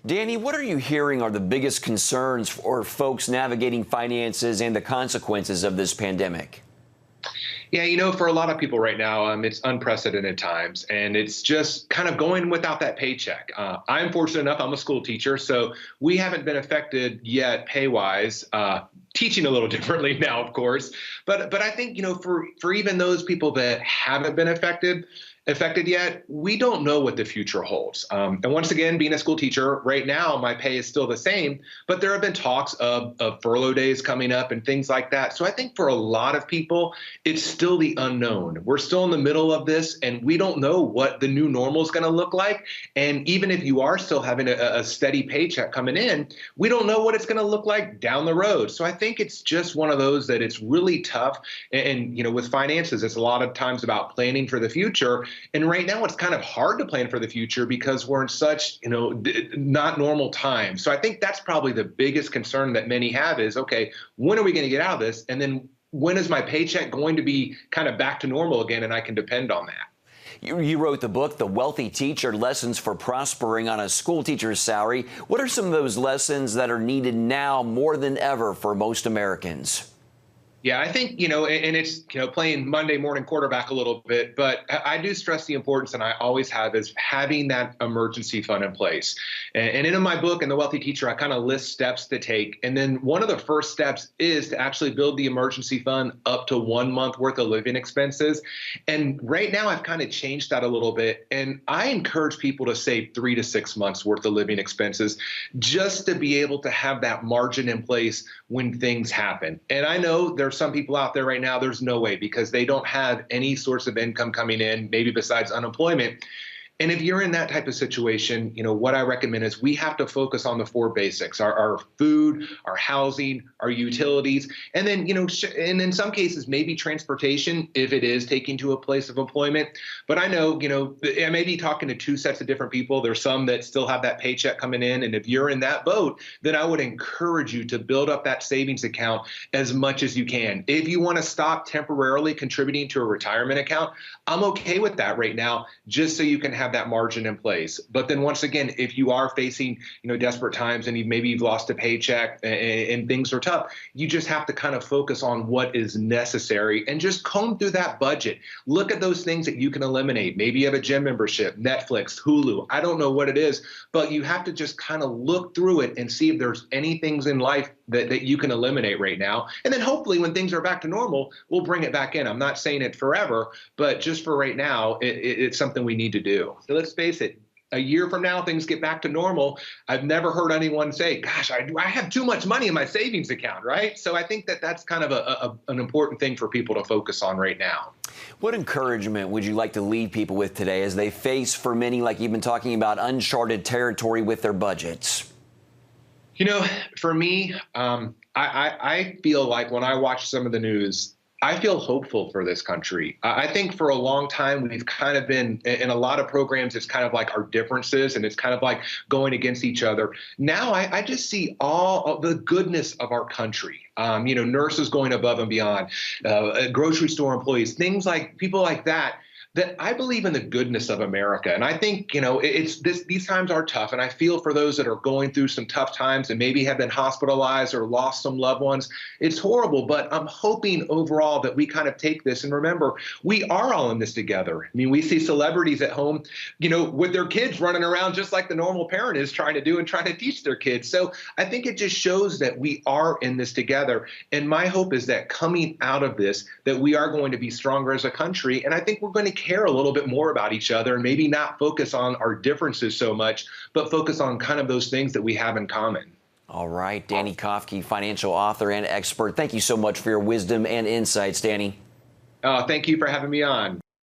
Danny, what are you hearing are the biggest concerns for folks navigating finances and the consequences of this pandemic? Yeah, for a lot of people right now, it's unprecedented times, and it's just kind of going without that paycheck. I'm fortunate enough; I'm a school teacher, so we haven't been affected yet pay-wise. Teaching a little differently now, of course, but I think for even those people that haven't been affected yet, we don't know what the future holds. And once again, being a school teacher right now, my pay is still the same, but there have been talks of furlough days coming up and things like that. So I think for a lot of people, it's still the unknown. We're still in the middle of this, and we don't know what the new normal is going to look like. And even if you are still having a steady paycheck coming in, we don't know what it's going to look like down the road. So I think it's just one of those that it's really tough. And with finances, it's a lot of times about planning for the future. And right now, it's kind of hard to plan for the future because we're in such, not normal times. So I think that's probably the biggest concern that many have is, okay, when are we going to get out of this? And then when is my paycheck going to be kind of back to normal again and I can depend on that? You wrote the book, The Wealthy Teacher, Lessons for Prospering on a School Teacher's Salary. What are some of those lessons that are needed now more than ever for most Americans? Yeah, I think, and it's, playing Monday morning quarterback a little bit, but I do stress the importance, and I always have, is having that emergency fund in place. And in my book, in The Wealthy Teacher, I kind of list steps to take. And then one of the first steps is to actually build the emergency fund up to 1 month worth of living expenses. And right now, I've kind of changed that a little bit. And I encourage people to save 3 to 6 months worth of living expenses just to be able to have that margin in place when things happen. And I know there's some people out there right now, there's no way because they don't have any source of income coming in, maybe besides unemployment. And if you're in that type of situation, what I recommend is we have to focus on the 4 basics, our food, our housing, our utilities, and then, and in some cases, maybe transportation if it is taking to a place of employment. But I know, I may be talking to 2 sets of different people. There's some that still have that paycheck coming in. And if you're in that boat, then I would encourage you to build up that savings account as much as you can. If you want to stop temporarily contributing to a retirement account, I'm okay with that right now, just so you can have that margin in place. But then once again, if you are facing, desperate times and maybe you've lost a paycheck and things are tough, you just have to kind of focus on what is necessary and just comb through that budget. Look at those things that you can eliminate. Maybe you have a gym membership, Netflix, Hulu. I don't know what it is, but you have to just kind of look through it and see if there's any things in life that you can eliminate right now. And then hopefully when things are back to normal, we'll bring it back in. I'm not saying it forever, but just for right now, it's something we need to do. So let's face it, a year from now, things get back to normal. I've never heard anyone say, gosh, I have too much money in my savings account, right? So I think that's kind of an important thing for people to focus on right now. What encouragement would you like to leave people with today as they face, for many, like you've been talking about, uncharted territory with their budgets? For me, I feel like when I watch some of the news, I feel hopeful for this country. I think for a long time, we've kind of been in a lot of programs, it's kind of like our differences and it's kind of like going against each other. Now I just see all of the goodness of our country. Nurses going above and beyond, grocery store employees, things like people like that I believe in the goodness of America. And I think, these times are tough. And I feel for those that are going through some tough times and maybe have been hospitalized or lost some loved ones. It's horrible, but I'm hoping overall that we kind of take this and remember we are all in this together. I mean, we see celebrities at home, with their kids running around just like the normal parent is trying to do and trying to teach their kids. So I think it just shows that we are in this together. And my hope is that coming out of this, that we are going to be stronger as a country. And I think we're going to care a little bit more about each other and maybe not focus on our differences so much, but focus on kind of those things that we have in common. All right, Danny Kofke, financial author and expert. Thank you so much for your wisdom and insights, Danny. Thank you for having me on.